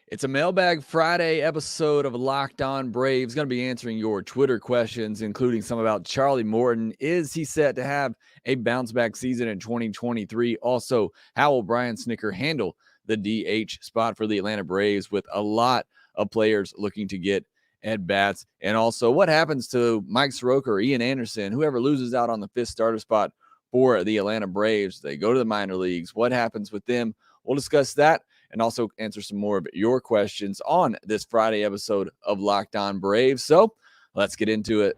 It's a Mailbag Friday episode of Locked On Braves. Going to be answering your Twitter questions, including some about Charlie Morton. Is he set to have a bounce back season in 2023? Also, how will Brian Snitker handle the DH spot for the Atlanta Braves with a lot of players looking to get at bats? And also, what happens to Mike Soroka or Ian Anderson, whoever loses out on the fifth starter spot for the Atlanta Braves? They go to the minor leagues. What happens with them? We'll discuss that and also answer some more of your questions on this Friday episode of Locked On Braves. So let's get into it.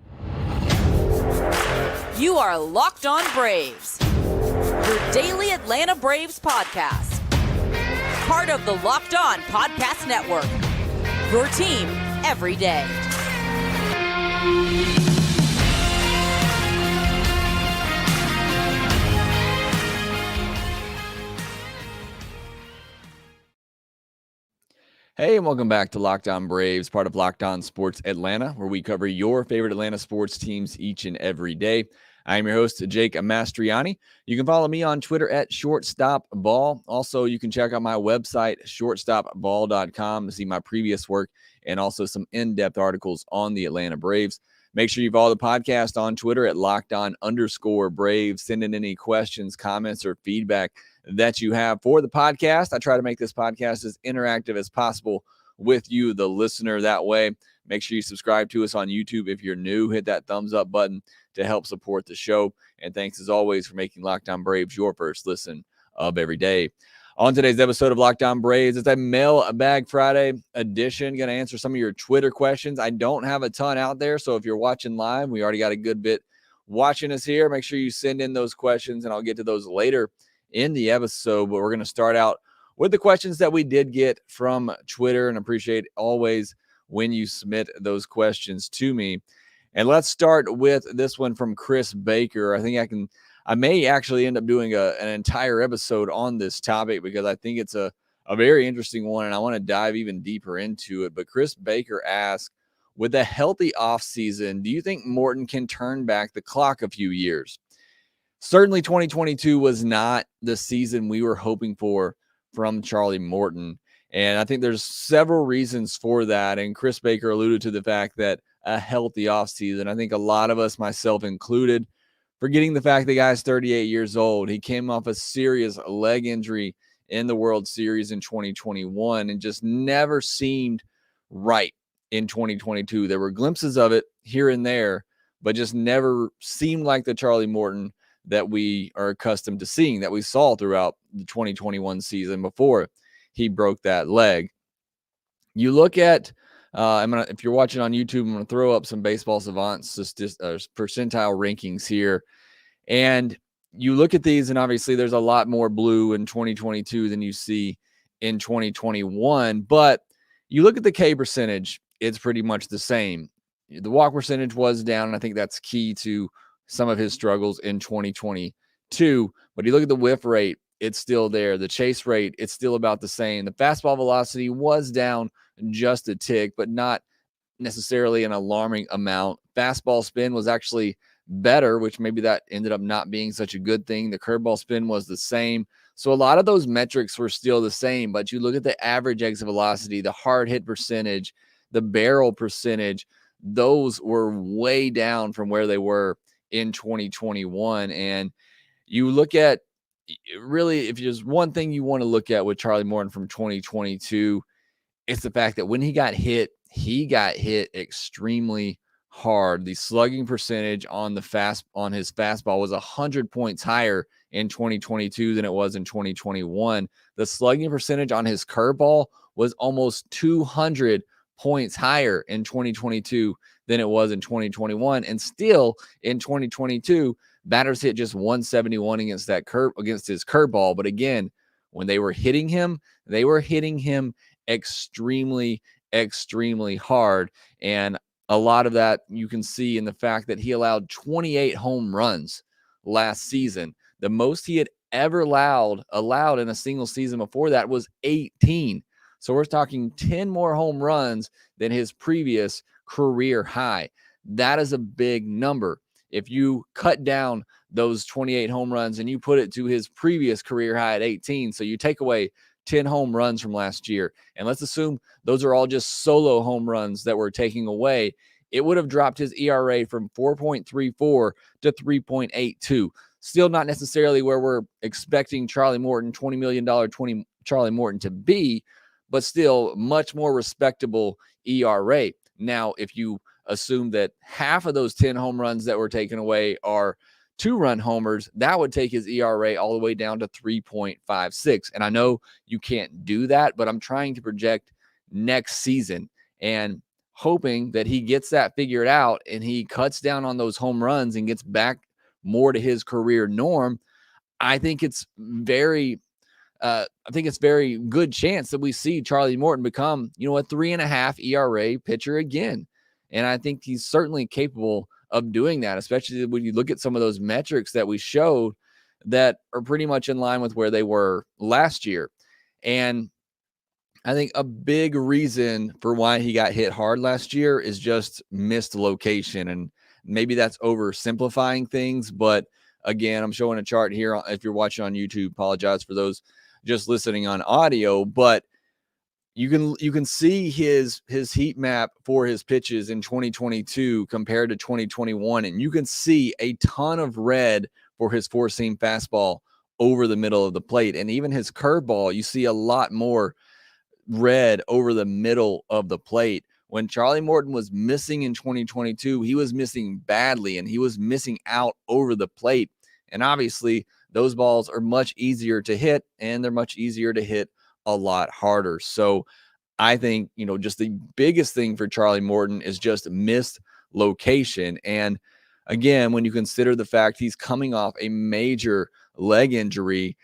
You are Locked On Braves, your daily Atlanta Braves podcast. Part of the Locked On Podcast Network, your team every day. Hey, and welcome back to Locked On Braves, part of Locked On Sports Atlanta, where we cover your favorite Atlanta sports teams each and every day. I am your host, Jake Mastriani. You can follow me on Twitter at ShortstopBall. Also, you can check out my website, shortstopball.com, to see my previous work and also some in-depth articles on the Atlanta Braves. Make sure you follow the podcast on Twitter at LockedOn_Braves. Send in any questions, comments, or feedback that you have for the podcast. I try to make this podcast as interactive as possible with you, the listener, that way. Make sure you subscribe to us on YouTube. If you're new, hit that thumbs up button to help support the show. And thanks as always for making Locked On Braves your first listen of every day. On today's episode of Locked On Braves, it's a Mailbag Friday edition. Going to answer some of your Twitter questions. I don't have a ton out there, so if you're watching live, we already got a good bit watching us here. Make sure you send in those questions, and I'll get to those later in the episode. But we're going to start out with the questions that we did get from Twitter, and appreciate always when you submit those questions to me. And let's start with this one from Chris Baker. I may actually end up doing an entire episode on this topic because I think it's a very interesting one, and I want to dive even deeper into it. But Chris Baker asked, with a healthy offseason, do you think Morton can turn back the clock a few years? Certainly 2022 was not the season we were hoping for from Charlie Morton. And I think there's several reasons for that. And Chris Baker alluded to the fact that a healthy offseason, I think a lot of us, myself included, forgetting the fact the guy's 38 years old. He came off a serious leg injury in the World Series in 2021 and just never seemed right in 2022. There were glimpses of it here and there, but just never seemed like the Charlie Morton that we are accustomed to seeing, that we saw throughout the 2021 season before he broke that leg. You look at, if you're watching on YouTube, I'm going to throw up some Baseball Savants percentile rankings here. And you look at these, and obviously there's a lot more blue in 2022 than you see in 2021. But you look at the K percentage, it's pretty much the same. The walk percentage was down, and I think that's key to some of his struggles in 2022. But you look at the whiff rate, it's still there. The chase rate, it's still about the same. The fastball velocity was down just a tick, but not necessarily an alarming amount. Fastball spin was actually better, which maybe that ended up not being such a good thing. The curveball spin was the same. So a lot of those metrics were still the same, but you look at the average exit velocity, the hard hit percentage, the barrel percentage, those were way down from where they were in 2021. And you look at, really, if there's one thing you want to look at with Charlie Morton from 2022, it's the fact that when he got hit extremely hard. The slugging percentage on his fastball was 100 points higher in 2022 than it was in 2021. The slugging percentage on his curveball was almost 200 points higher in 2022 than it was in 2021. And still in 2022, batters hit just 171 against his curveball. But again, when they were hitting him extremely, extremely hard. And a lot of that you can see in the fact that he allowed 28 home runs last season. The most he had ever allowed in a single season before that was 18. So we're talking 10 more home runs than his previous career high. That is a big number. If you cut down those 28 home runs and you put it to his previous career high at 18, so you take away 10 home runs from last year, and let's assume those are all just solo home runs that we're taking away, it would have dropped his ERA from 4.34 to 3.82. Still not necessarily where we're expecting Charlie Morton, $20 million Charlie Morton to be, but still much more respectable ERA. Now, if you assume that half of those 10 home runs that were taken away are 2-run homers, that would take his ERA all the way down to 3.56. And I know you can't do that, but I'm trying to project next season and hoping that he gets that figured out and he cuts down on those home runs and gets back more to his career norm. I think it's very good chance that we see Charlie Morton become, a 3.5 ERA pitcher again. And I think he's certainly capable of doing that, especially when you look at some of those metrics that we showed that are pretty much in line with where they were last year. And I think a big reason for why he got hit hard last year is just missed location. And maybe that's oversimplifying things, but again, I'm showing a chart here. If you're watching on YouTube, apologize for those just listening on audio, but you can see his heat map for his pitches in 2022 compared to 2021, and you can see a ton of red for his four-seam fastball over the middle of the plate, and even his curveball, you see a lot more red over the middle of the plate. When Charlie Morton was missing in 2022, he was missing badly, and he was missing out over the plate. And obviously, those balls are much easier to hit, and they're much easier to hit a lot harder. So I think, just the biggest thing for Charlie Morton is just missed location. And again, when you consider the fact he's coming off a major leg injury,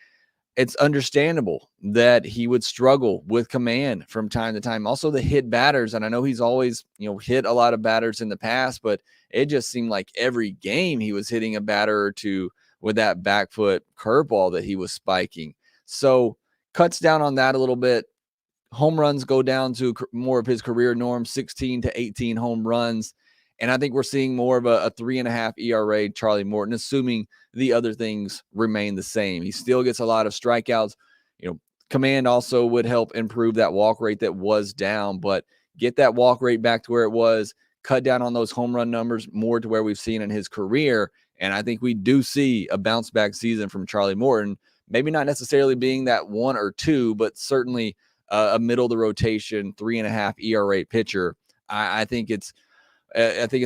it's understandable that he would struggle with command from time to time. Also, the hit batters, and I know he's always, hit a lot of batters in the past, but it just seemed like every game he was hitting a batter or two with that back foot curveball that he was spiking. So cuts down on that a little bit. Home runs go down to more of his career norm, 16 to 18 home runs. And I think we're seeing more of a 3.5 ERA Charlie Morton, assuming the other things remain the same. He still gets a lot of strikeouts. Command also would help improve that walk rate that was down, but get that walk rate back to where it was, cut down on those home run numbers more to where we've seen in his career. And I think we do see a bounce back season from Charlie Morton, maybe not necessarily being that 1 or 2, but certainly a middle of the rotation, 3.5 ERA pitcher. I think it's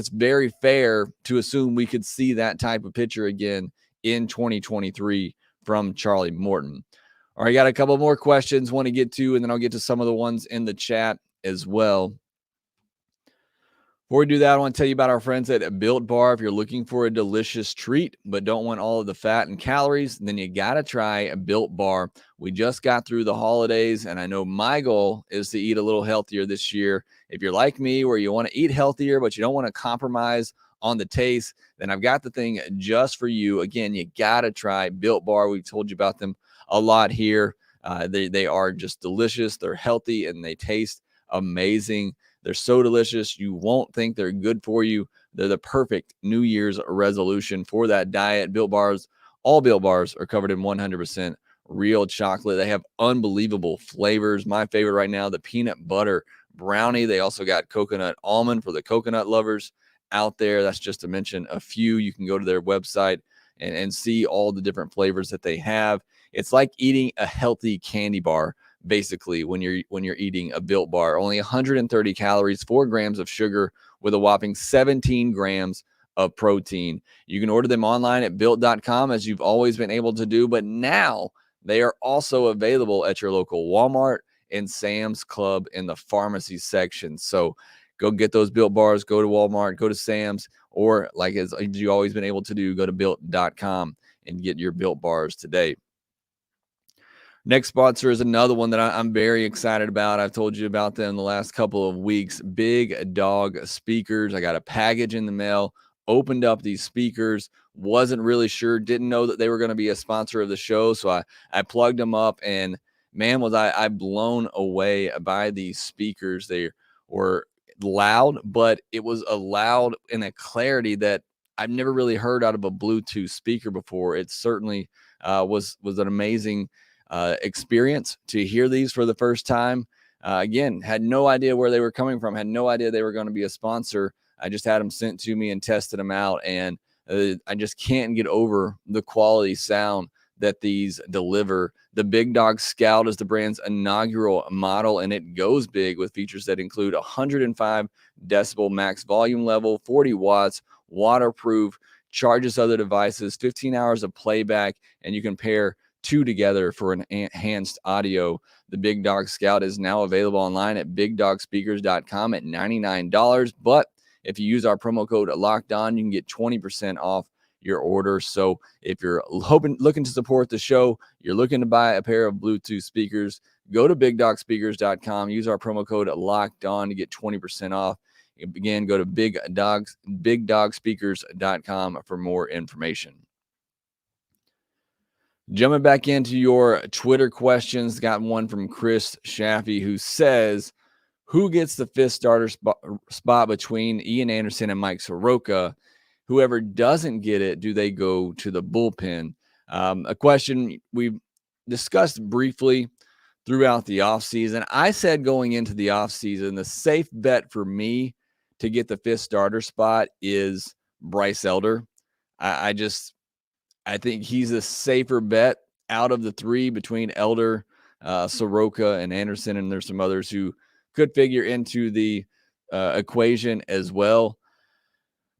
very fair to assume we could see that type of pitcher again in 2023 from Charlie Morton. All right, got a couple more questions I want to get to, and then I'll get to some of the ones in the chat as well. Before we do that, I want to tell you about our friends at Built Bar. If you're looking for a delicious treat but don't want all of the fat and calories, then you got to try a Built Bar. We just got through the holidays, and I know my goal is to eat a little healthier this year. If you're like me, where you want to eat healthier but you don't want to compromise on the taste, then I've got the thing just for you. Again, you got to try Built Bar. We've told you about them a lot here. They are just delicious. They're healthy, and they taste amazing. They're so delicious, you won't think they're good for you. They're the perfect New Year's resolution for that diet. Built Bars, all Built Bars are covered in 100% real chocolate. They have unbelievable flavors. My favorite right now, the peanut butter brownie. They also got coconut almond for the coconut lovers out there. That's just to mention a few. You can go to their website and see all the different flavors that they have. It's like eating a healthy candy bar. Basically, when you're eating a Built Bar, only 130 calories, 4 grams of sugar with a whopping 17 grams of protein. You can order them online at built.com, as you've always been able to do, but now they are also available at your local Walmart and Sam's Club in the pharmacy section. So go get those Built Bars, go to Walmart, go to Sam's, or like as you've always been able to do, go to built.com and get your Built Bars today. Next sponsor is another one that I'm very excited about. I've told you about them the last couple of weeks. Big Dog Speakers. I got a package in the mail, opened up these speakers, wasn't really sure, didn't know that they were going to be a sponsor of the show. So I plugged them up, and man, was I blown away by these speakers. They were loud, but it was a loud and a clarity that I've never really heard out of a Bluetooth speaker before. It certainly was an amazing experience to hear these for the first time. Again, had no idea where they were coming from, had no idea they were going to be a sponsor. I just had them sent to me and tested them out, and I just can't get over the quality sound that these deliver. The Big Dog Scout is the brand's inaugural model, and it goes big with features that include 105 decibel max volume level, 40 watts, waterproof, charges other devices, 15 hours of playback, and you can pair two together for an enhanced audio. The Big Dog Scout is now available online at bigdogspeakers.com at $99, but if you use our promo code Locked On, you can get 20% off your order. So if you're looking to support the show, you're looking to buy a pair of Bluetooth speakers, go to bigdogspeakers.com, use our promo code Locked On to get 20% off. Again, go to bigdogspeakers.com for more information. Jumping back into your Twitter questions, got one from Chris Shaffey who says, who gets the fifth starter spot between Ian Anderson and Mike Soroka? Whoever doesn't get it, do they go to the bullpen? A question we've discussed briefly throughout the offseason. I said going into the offseason, the safe bet for me to get the fifth starter spot is Bryce Elder. I think he's a safer bet out of the three between Elder, Soroka, and Anderson, and there's some others who could figure into the equation as well.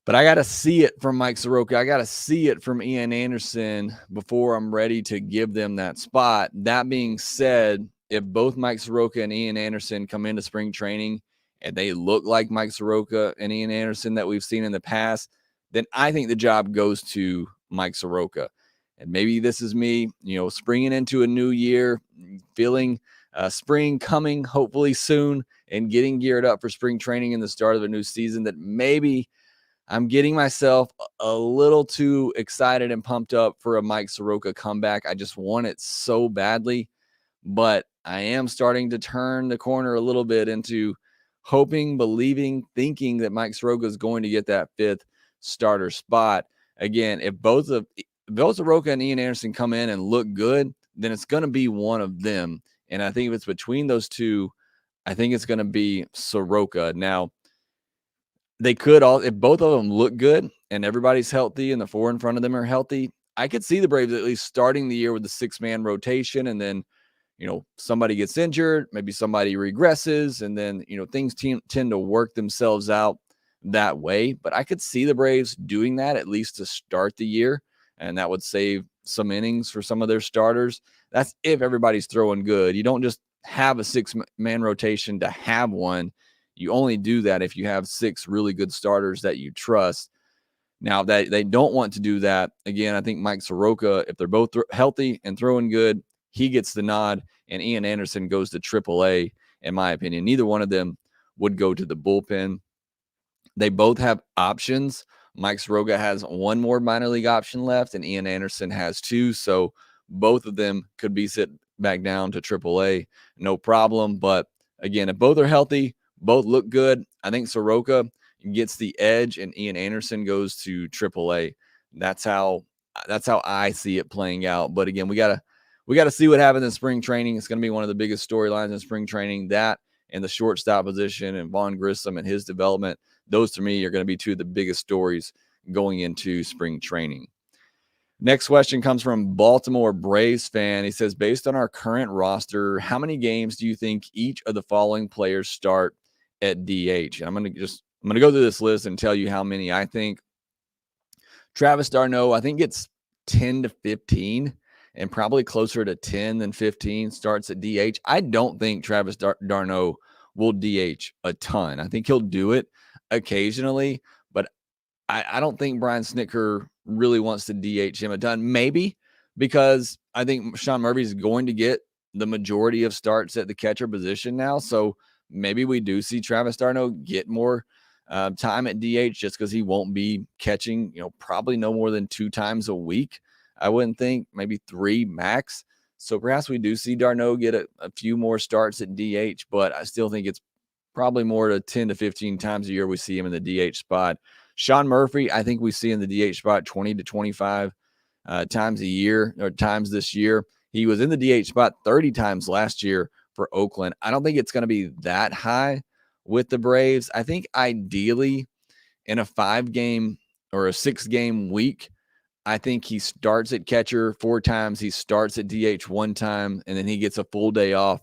But I got to see it from Mike Soroka. I got to see it from Ian Anderson before I'm ready to give them that spot. That being said, if both Mike Soroka and Ian Anderson come into spring training and they look like Mike Soroka and Ian Anderson that we've seen in the past, then I think the job goes to Mike Soroka. And maybe this is me, springing into a new year, feeling spring coming hopefully soon and getting geared up for spring training and the start of a new season, that maybe I'm getting myself a little too excited and pumped up for a Mike Soroka comeback. I just want it so badly, but I am starting to turn the corner a little bit into hoping, believing, thinking that Mike Soroka is going to get that fifth starter spot. Again, if both Soroka and Ian Anderson come in and look good, then it's going to be one of them. And I think if it's between those two, I think it's going to be Soroka. Now, they could if both of them look good and everybody's healthy and the four in front of them are healthy, I could see the Braves at least starting the year with the 6-man rotation, and then, somebody gets injured, maybe somebody regresses, and then, things tend to work themselves out that way. But I could see the Braves doing that at least to start the year, and that would save some innings for some of their starters. That's if everybody's throwing good. You don't just have a 6-man rotation to have one. You only do that if you have 6 really good starters that you trust. Now, that they don't want to do that, again, I think Mike Soroka, if they're both healthy and throwing good, he gets the nod, and Ian Anderson goes to AAA, in my opinion. Neither one of them would go to the bullpen. They both have options. Mike Soroka has one more minor league option left, and Ian Anderson has 2. So both of them could be sent back down to AAA, no problem. But again, if both are healthy, both look good, I think Soroka gets the edge and Ian Anderson goes to AAA. That's how I see it playing out. But again, we gotta see what happens in spring training. It's going to be one of the biggest storylines in spring training. That and the shortstop position and Vaughn Grissom and his development. Those to me are going to be two of the biggest stories going into spring training. Next question comes from Baltimore Braves fan. He says, based on our current roster, how many games do you think each of the following players start at DH? And I'm going to go through this list and tell you how many I think. Travis d'Arnaud, I think it's 10 to 15 and probably closer to 10 than 15 starts at DH. I don't think Travis d'Arnaud will DH a ton. I think he'll do it occasionally, but I don't think Brian Snitker really wants to DH him a ton. Maybe because I think Sean Murphy is going to get the majority of starts at the catcher position now. So maybe we do see Travis d'Arnaud get more time at DH just because he won't be catching, probably no more than 2 times a week. I wouldn't think, maybe 3 max. So perhaps we do see d'Arnaud get a few more starts at DH, but I still think it's probably more to 10 to 15 times a year we see him in the DH spot. Sean Murphy, I think we see in the DH spot 20 to 25 times a year or times this year. He was in the DH spot 30 times last year for Oakland. I don't think it's going to be that high with the Braves. I think ideally in a 5-game or a 6-game week, I think he starts at catcher 4 times. He starts at DH 1 time, and then he gets a full day off,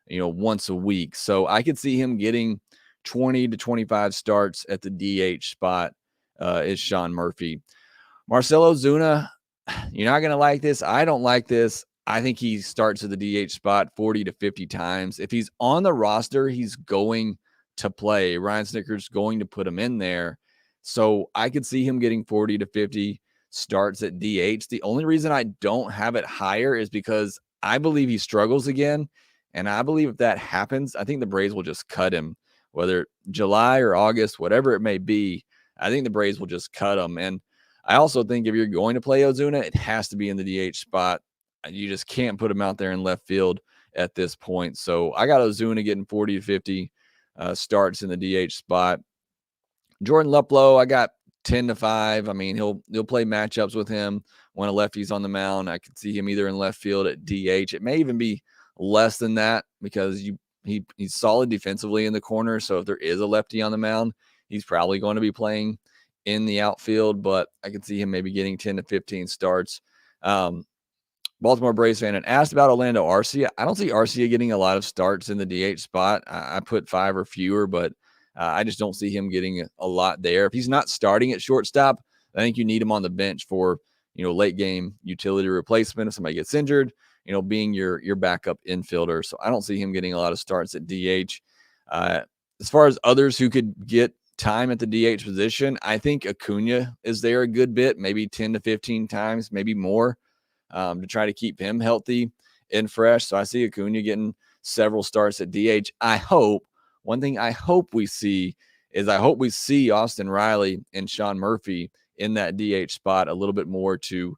once a week. So I could see him getting 20 to 25 starts at the DH spot is Sean Murphy. Marcell Ozuna, you're not going to like this. I don't like this. I think he starts at the DH spot 40 to 50 times. If he's on the roster, he's going to play. Ryan Snitker's going to put him in there. So I could see him getting 40 to 50 starts at DH. The only reason I don't have it higher is because I believe he struggles again. And I believe if that happens, I think the Braves will just cut him, whether July or August, whatever it may be. I think the Braves will just cut him. And I also think if you're going to play Ozuna, it has to be in the DH spot. You just can't put him out there in left field at this point. So I got Ozuna getting 40 to 50 starts in the DH spot. Jordan Luplow, I got 10 to 5. I mean, he'll play matchups with him when a lefty's on the mound. I could see him either in left field at DH. It may even be less than that because he's solid defensively in the corner. So if there is a lefty on the mound, he's probably going to be playing in the outfield, but I could see him maybe getting 10 to 15 starts. Baltimore Braves fan and asked about Orlando Arcia. I don't see Arcia getting a lot of starts in the DH spot. I put 5 or fewer, but I just don't see him getting a lot there. If he's not starting at shortstop, I think you need him on the bench for, late game utility replacement if somebody gets injured, being your backup infielder. So I don't see him getting a lot of starts at DH. As far as others who could get time at the DH position, I think Acuna is there a good bit, maybe 10 to 15 times, maybe more, to try to keep him healthy and fresh. So I see Acuna getting several starts at DH. One thing I hope we see is Austin Riley and Sean Murphy in that DH spot a little bit more to,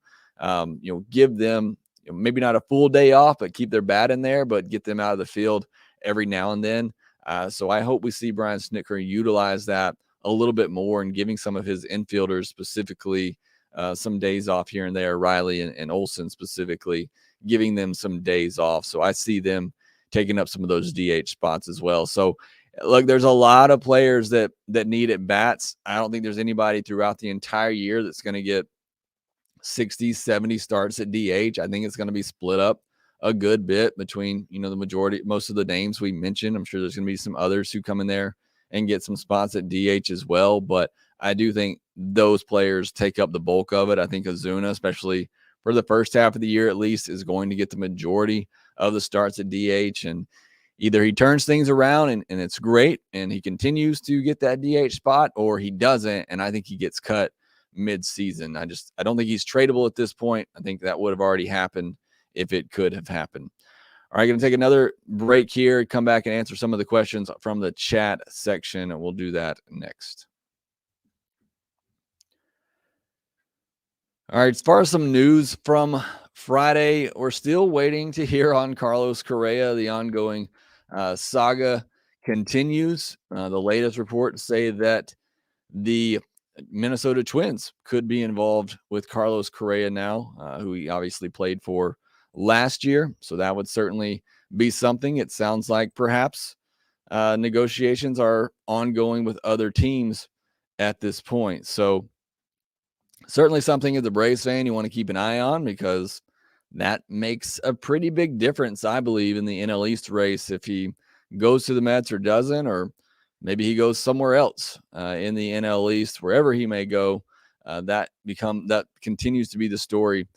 give them maybe not a full day off, but keep their bat in there, but get them out of the field every now and then. So I hope we see Brian Snitker utilize that a little bit more and giving some of his infielders specifically some days off here and there, Riley and Olsen specifically, giving them some days off. So I see them taking up some of those DH spots as well. So look, there's a lot of players that need at bats. I don't think there's anybody throughout the entire year that's going to get 60, 70 starts at DH. I think it's going to be split up a good bit between, most of the names we mentioned. I'm sure there's going to be some others who come in there and get some spots at DH as well. But I do think those players take up the bulk of it. I think Ozuna, especially for the first half of the year at least, is going to get the majority of the starts at DH. And either he turns things around and it's great and he continues to get that DH spot, or he doesn't. And I think he gets cut mid-season. I don't think he's tradable at this point. I think that would have already happened if it could have happened. All right, going to take another break here, come back and answer some of the questions from the chat section, and we'll do that next. All right, as far as some news from Friday, we're still waiting to hear on Carlos Correa. The ongoing saga continues. The latest reports say that the Minnesota Twins could be involved with Carlos Correa now, who he obviously played for last year. So that would certainly be something. It sounds like perhaps negotiations are ongoing with other teams at this point. So certainly something as a Braves fan you want to keep an eye on, because that makes a pretty big difference, I believe, in the NL East race if he goes to the Mets or doesn't, or maybe he goes somewhere else in the NL East, wherever he may go. That continues to be the story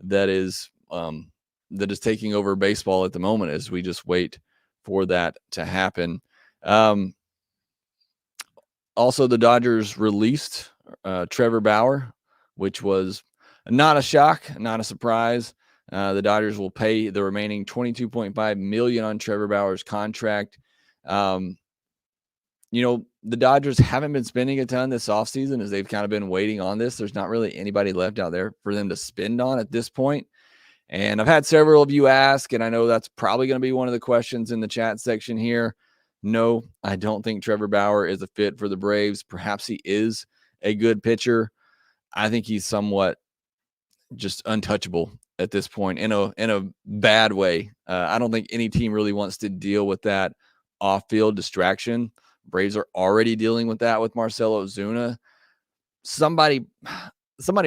that is taking over baseball at the moment as we just wait for that to happen. Also, the Dodgers released Trevor Bauer, which was not a shock, not a surprise. The Dodgers will pay the remaining $22.5 million on Trevor Bauer's contract. The Dodgers haven't been spending a ton this offseason as they've kind of been waiting on this. There's not really anybody left out there for them to spend on at this point. And I've had several of you ask, and I know that's probably going to be one of the questions in the chat section here. No, I don't think Trevor Bauer is a fit for the Braves. Perhaps he is a good pitcher. I think he's somewhat just untouchable at this point in a bad way. I don't think any team really wants to deal with that off-field distraction. Braves are already dealing with that with Marcell Ozuna. Somebody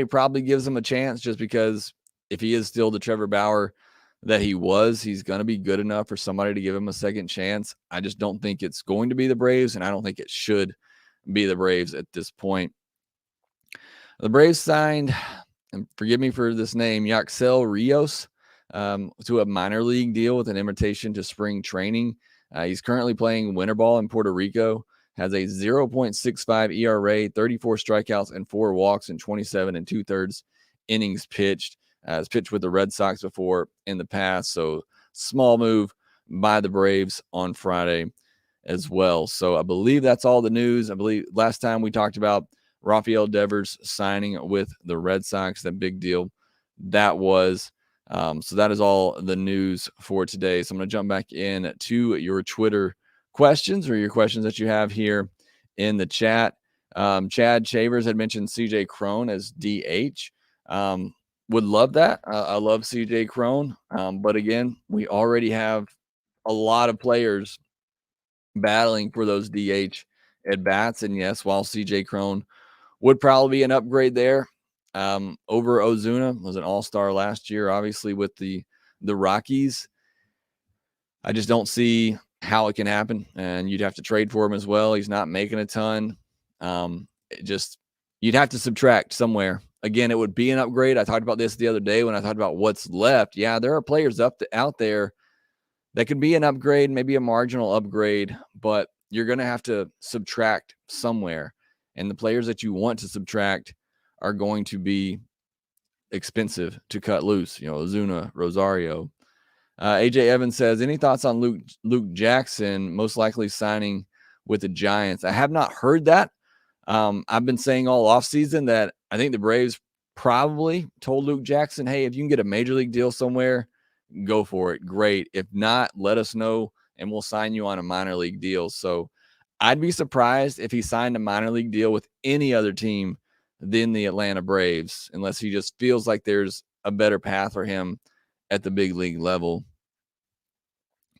probably gives him a chance, just because if he is still the Trevor Bauer that he was, he's going to be good enough for somebody to give him a second chance. I just don't think it's going to be the Braves, and I don't think it should be the Braves at this point. The Braves signed, and forgive me for this name, Yaxel Rios, to a minor league deal with an invitation to spring training. He's currently playing winter ball in Puerto Rico, has a 0.65 ERA, 34 strikeouts, and 4 walks in 27 2/3 innings pitched. Has pitched with the Red Sox before in the past, so small move by the Braves on Friday as well. So I believe that's all the news. I believe last time we talked about Rafael Devers signing with the Red Sox, that big deal that was. So that is all the news for today. So I'm going to jump back in to your Twitter questions, or your questions that you have here in the chat. Chad Shavers had mentioned CJ Cron as DH. Would love that. I love CJ Cron. But again, we already have a lot of players battling for those DH at bats. And yes, while CJ Cron would probably be an upgrade there, over Ozuna, was an all-star last year, obviously with the Rockies, I just don't see how it can happen. And you'd have to trade for him as well. He's not making a ton. You'd have to subtract somewhere. Again, it would be an upgrade. I talked about this the other day when I talked about what's left. Yeah, there are players out there that could be an upgrade, maybe a marginal upgrade, but you're going to have to subtract somewhere. And the players that you want to subtract are going to be expensive to cut loose. Ozuna, Rosario. AJ Evans says, any thoughts on Luke Jackson most likely signing with the Giants? I have not heard that. I've been saying all offseason that I think the Braves probably told Luke Jackson, hey, if you can get a major league deal somewhere, go for it. Great. If not, let us know and we'll sign you on a minor league deal. So I'd be surprised if he signed a minor league deal with any other team than the Atlanta Braves, unless he just feels like there's a better path for him at the big league level.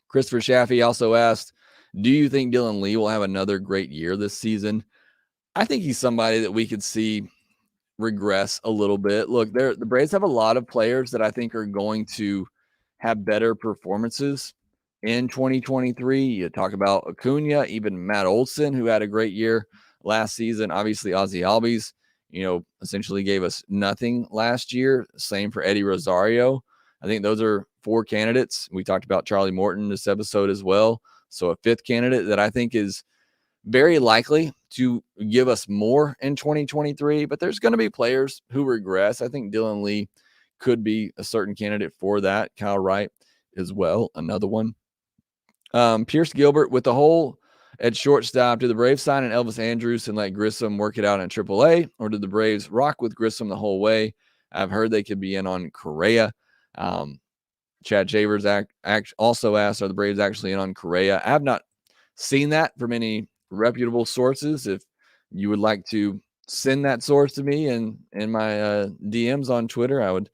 Christopher Shaffey also asked, do you think Dylan Lee will have another great year this season? I think he's somebody that we could see regress a little bit. Look, the Braves have a lot of players that I think are going to have better performances in 2023. You talk about Acuna, even Matt Olson, who had a great year last season. Obviously, Ozzie Albies, essentially gave us nothing last year. Same for Eddie Rosario. I think those are 4 candidates. We talked about Charlie Morton this episode as well. So a 5th candidate that I think is very likely to give us more in 2023, but there's going to be players who regress. I think Dylan Lee could be a certain candidate for that. Kyle Wright as well, another one. Pierce Gilbert with the hole at shortstop. Did the Braves sign an Elvis Andrus and let Grissom work it out in AAA, or did the Braves rock with Grissom the whole way? I've heard they could be in on Correa. Chad Shavers also asked, are the Braves actually in on Correa? I have not seen that from any reputable sources. If you would like to send that source to me in my DMs on Twitter, I would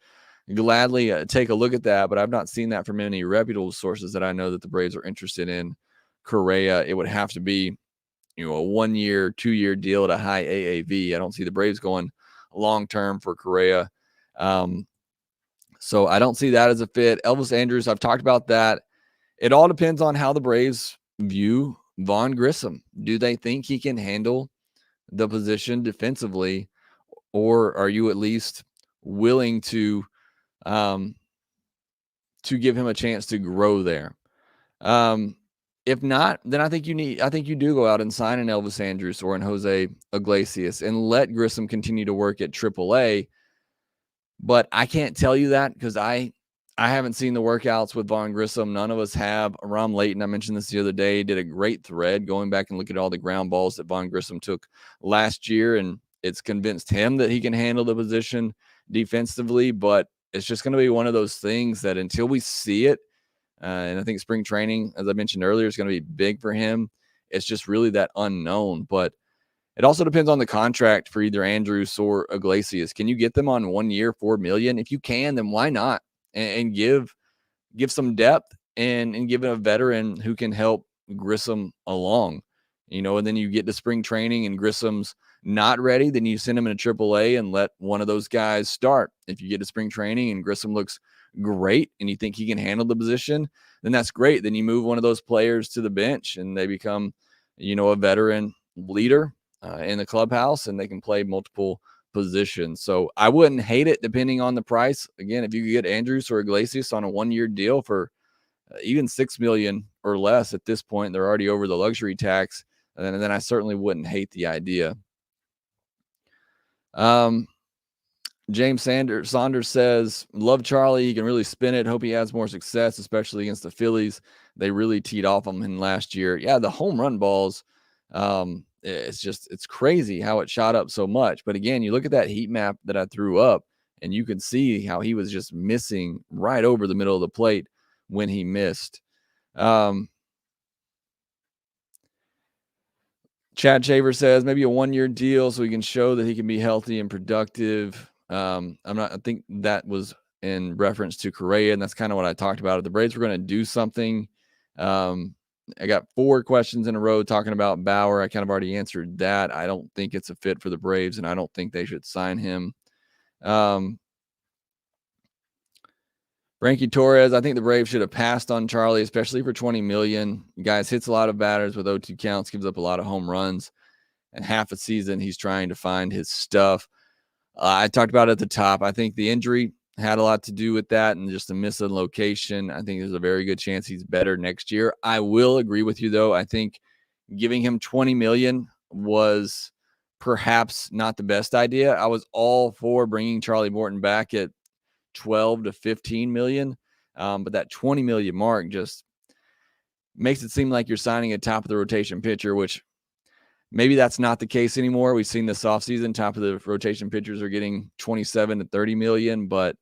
gladly take a look at that, but I've not seen that from any reputable sources that I know that the Braves are interested in Correa. It would have to be, a 1-year, 2-year deal at a high AAV. I don't see the Braves going long-term for Correa. So I don't see that as a fit. Elvis Andrus, I've talked about that. It all depends on how the Braves view Vaughn Grissom. Do they think he can handle the position defensively, or are you at least willing to give him a chance to grow there? If not, then I think you do go out and sign an Elvis Andrus or an Jose Iglesias and let Grissom continue to work at AAA. But I can't tell you that because I haven't seen the workouts with Vaughn Grissom. None of us have. Aram Layton, I mentioned this the other day, did a great thread going back and looking at all the ground balls that Vaughn Grissom took last year, and it's convinced him that he can handle the position defensively. But it's just going to be one of those things that until we see it, and I think spring training, as I mentioned earlier, is going to be big for him. It's just really that unknown. But it also depends on the contract for either Andrus or Iglesias. Can you get them on 1 year, $4 million? If you can, then why not? and give some depth and give it a veteran who can help Grissom along, and then you get to spring training and Grissom's not ready, then you send him in a AAA and let one of those guys start. If you get to spring training and Grissom looks great and you think he can handle the position, then that's great. Then you move one of those players to the bench and they become, a veteran leader in the clubhouse, and they can play multiple positions. So I wouldn't hate it depending on the price. Again, if you could get Andrews or Iglesias on a 1-year deal for even $6 million or less at this point, they're already over the luxury tax. And then I certainly wouldn't hate the idea. James Saunders says, love Charlie. He can really spin it. Hope he has more success, especially against the Phillies. They really teed off on him last year. Yeah, the home run balls, it's crazy how it shot up so much. But again, you look at that heat map that I threw up, and you can see how he was just missing right over the middle of the plate when he missed. Chad Shaver says maybe a 1-year deal so he can show that he can be healthy and productive. I think that was in reference to Correa, and that's kind of what I talked about. If the Braves were going to do something, I got 4 questions in a row talking about Bauer. I kind of already answered that. I don't think it's a fit for the Braves, and I don't think they should sign him. Frankie Torres, I think the Braves should have passed on Charlie, especially for $20 million. Guys hits a lot of batters with 0-2 counts, gives up a lot of home runs, and half a season he's trying to find his stuff. I talked about it at the top. I think the injury had a lot to do with that and just a miss in location. I think there's a very good chance he's better next year. I will agree with you, though. I think giving him $20 million was perhaps not the best idea. I was all for bringing Charlie Morton back at 12 to 15 million. But that 20 million mark just makes it seem like you're signing a top of the rotation pitcher, which maybe that's not the case anymore. We've seen this offseason, top of the rotation pitchers are getting 27 to 30 million. But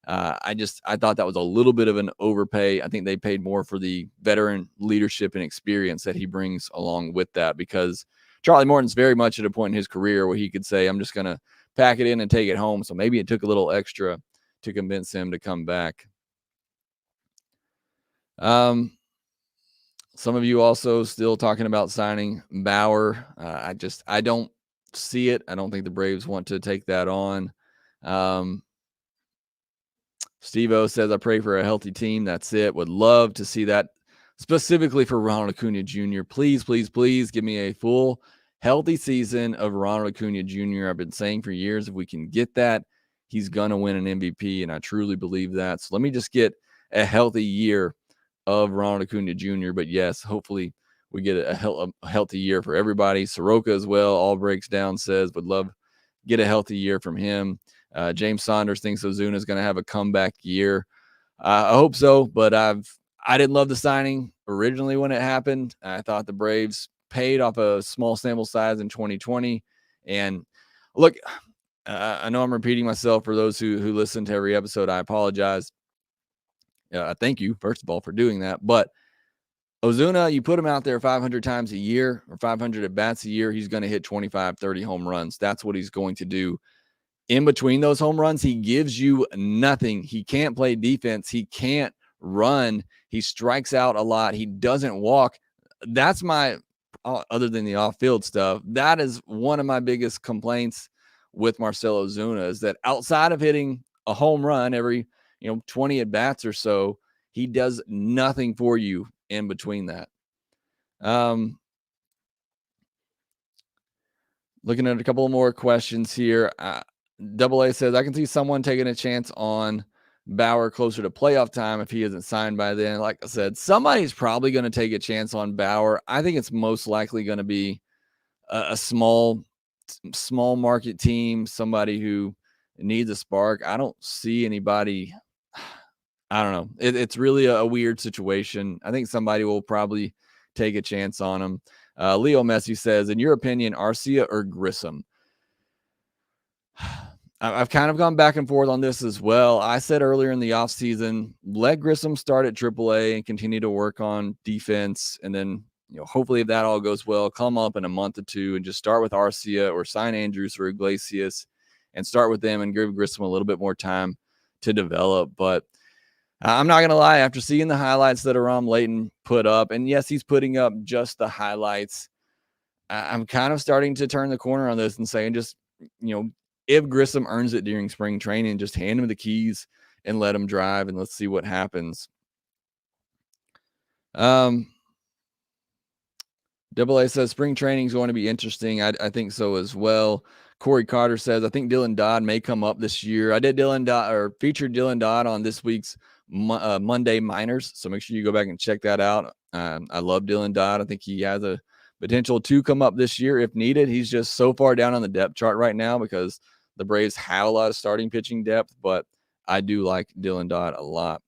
I thought that was a little bit of an overpay. I think they paid more for the veteran leadership and experience that he brings along with that, because Charlie Morton's very much at a point in his career where he could say, I'm just going to pack it in and take it home. So maybe it took a little extra to convince him to come back. Some of you also still talking about signing Bauer. I don't see it. I don't think the Braves want to take that on. Steve-O says, I pray for a healthy team. That's it. Would love to see that specifically for Ronald Acuna Jr. Please, please, please give me a full healthy season of Ronald Acuna Jr. I've been saying for years, if we can get that, he's going to win an MVP, and I truly believe that. So let me just get a healthy year of Ronald Acuna Jr. But yes, hopefully we get a healthy year for everybody. Soroka as well, all breaks down, says would love get a healthy year from him. James Saunders thinks Ozuna is going to have a comeback year. I hope so, but I didn't love the signing originally when it happened. I thought the Braves paid off a small sample size in 2020. And look, I know I'm repeating myself for those who listen to every episode. I apologize. Thank you, first of all, for doing that. But Ozuna, you put him out there 500 times a year or 500 at-bats a year, he's going to hit 25, 30 home runs. That's what he's going to do. In between those home runs, he gives you nothing. He can't play defense. He can't run. He strikes out a lot. He doesn't walk. That's my, other than the off-field stuff, that is one of my biggest complaints with Marcell Ozuna, is that outside of hitting a home run every 20 at bats or so, he does nothing for you in between that. Looking at a couple more questions here. Double A says, I can see someone taking a chance on Bauer closer to playoff time if he isn't signed by then. Like I said, somebody's probably going to take a chance on Bauer. I think it's most likely going to be a small market team, somebody who needs a spark. I don't see anybody. I don't know. It's really a weird situation. I think somebody will probably take a chance on him. Leo Messi says, in your opinion, Arcia or Grissom? I've kind of gone back and forth on this as well. I said earlier in the offseason, let Grissom start at AAA and continue to work on defense. And then, hopefully if that all goes well, come up in a month or two and just start with Arcia or sign Andrews or Iglesias and start with them and give Grissom a little bit more time to develop. But I'm not going to lie, after seeing the highlights that Aram Layton put up, and yes, he's putting up just the highlights, I'm kind of starting to turn the corner on this and saying just, if Grissom earns it during spring training, just hand him the keys and let him drive, and let's see what happens. Double A says spring training is going to be interesting. I think so as well. Corey Carter says, I think Dylan Dodd may come up this year. I did featured Dylan Dodd on this week's Monday Minors, so make sure you go back and check that out. I love Dylan Dodd. I think he has a potential to come up this year if needed. He's just so far down on the depth chart right now because the Braves have a lot of starting pitching depth, but I do like Dylan Dodd a lot.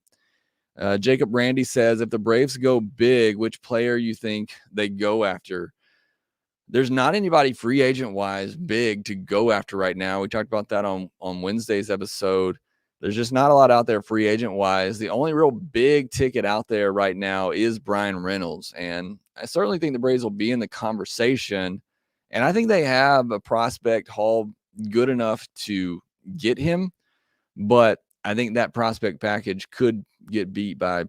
Jacob Randy says, if the Braves go big, which player you think they go after? There's not anybody free agent wise big to go after right now. We talked about that on Wednesday's episode. There's just not a lot out there free agent wise. The only real big ticket out there right now is Brian Reynolds. And I certainly think the Braves will be in the conversation. And I think they have a prospect haul good enough to get him. But I think that prospect package could get beat by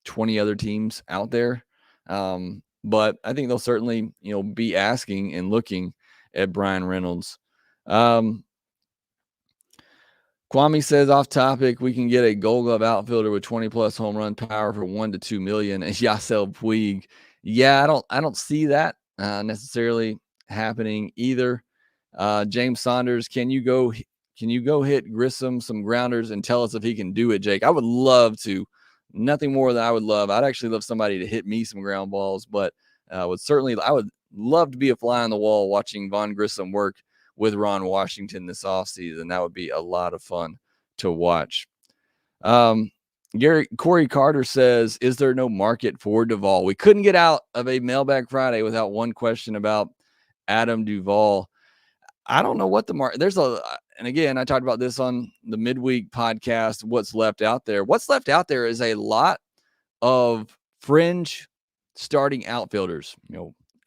20 other teams out there. But I think they'll certainly, be asking and looking at Brian Reynolds. Kwame says, off topic, we can get a Gold Glove outfielder with 20+ home run power for $1 to $2 million. And Yasiel Puig, yeah, I don't see that necessarily happening either. James Saunders, can you go hit Grissom some grounders and tell us if he can do it, Jake? I would love to. Nothing more than I would love. I'd actually love somebody to hit me some ground balls, but I would love to be a fly on the wall watching Vaughn Grissom work with Ron Washington this offseason. That would be a lot of fun to watch. Corey Carter says, is there no market for Duvall? We couldn't get out of a Mailbag Friday without one question about Adam Duvall. I don't know what the market, and again, I talked about this on the midweek podcast, what's left out there. What's left out there is a lot of fringe starting outfielders,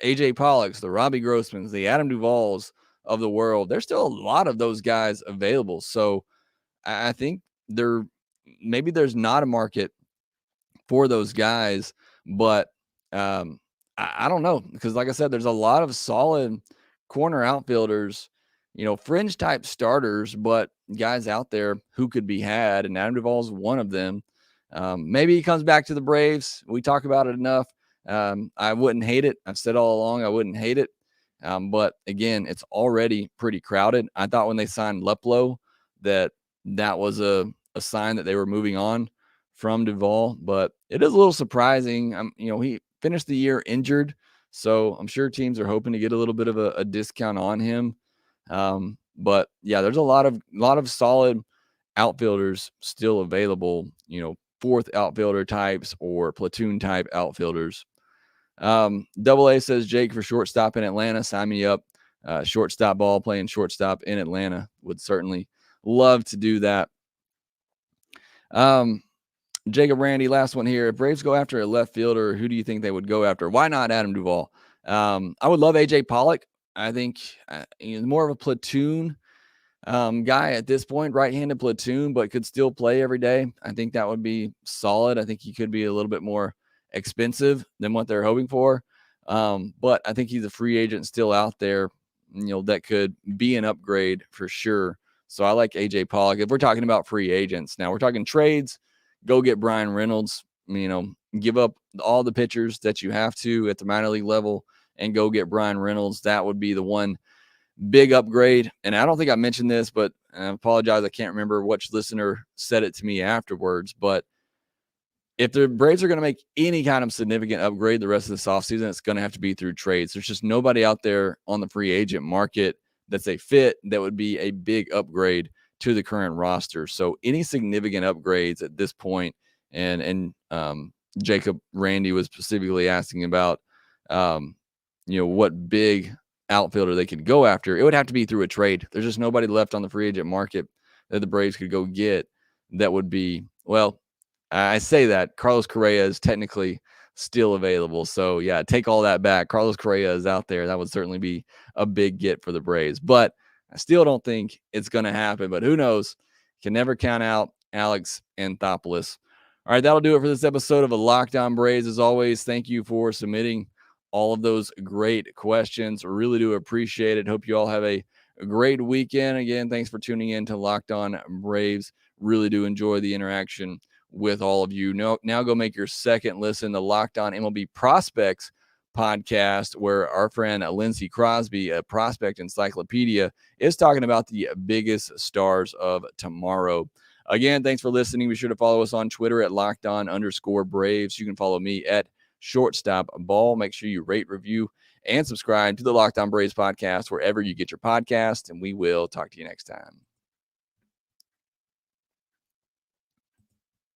AJ Pollocks, the Robbie Grossmans, the Adam Duvalls of the world. There's still a lot of those guys available. So I think maybe there's not a market for those guys, but I don't know, because like I said, there's a lot of solid corner outfielders, fringe type starters, but guys out there who could be had, and Adam Duvall is one of them. Maybe he comes back to the Braves. We talk about it enough. I wouldn't hate it. I've said all along I wouldn't hate it. But again, it's already pretty crowded. I thought when they signed Leplo that was a sign that they were moving on from Duvall, but it is a little surprising. He finished the year injured, so I'm sure teams are hoping to get a little bit of a discount on him. But yeah, there's a lot of solid outfielders still available, fourth outfielder types or platoon type outfielders. Double A says, Jake, for shortstop in Atlanta, sign me up. Shortstop ball, playing shortstop in Atlanta. Would certainly love to do that. Jacob Randy, last one here. If Braves go after a left fielder, who do you think they would go after? Why not Adam Duvall? I would love AJ Pollock. I think he's more of a platoon guy at this point, right-handed platoon, but could still play every day. I think that would be solid. I think he could be a little bit more expensive than what they're hoping for. But I think he's a free agent still out there, that could be an upgrade for sure. So I like AJ Pollock. If we're talking about free agents, now we're talking trades, go get Brian Reynolds, give up all the pitchers that you have to at the minor league level and go get Brian Reynolds. That would be the one big upgrade. And I don't think I mentioned this, but I apologize, I can't remember which listener said it to me afterwards. But if the Braves are going to make any kind of significant upgrade the rest of this offseason, it's going to have to be through trades. There's just nobody out there on the free agent market that's a fit that would be a big upgrade to the current roster. So any significant upgrades at this point, and Jacob Randy was specifically asking about, what big outfielder they could go after, it would have to be through a trade. There's just nobody left on the free agent market that the Braves could go get that would be, well, I say that Carlos Correa is technically still available. So yeah, take all that back. Carlos Correa is out there. That would certainly be a big get for the Braves, but I still don't think it's going to happen, but who knows? Can never count out Alex Anthopoulos All right, that'll do it for this episode of a Locked On Braves. As always, thank you for submitting all of those great questions. Really do appreciate it. Hope you all have a great weekend. Again, thanks for tuning in to Locked On Braves. Really do enjoy the interaction with all of you. Now go make your second listen to Locked On MLB Prospects podcast, where our friend Lindsey Crosby, a prospect encyclopedia, is talking about the biggest stars of tomorrow. Again, thanks for listening. Be sure to follow us on Twitter at LockedOn_Braves. You can follow me at ShortstopBall. Make sure you rate, review, and subscribe to the Locked On Braves podcast wherever you get your podcast, and we will talk to you next time.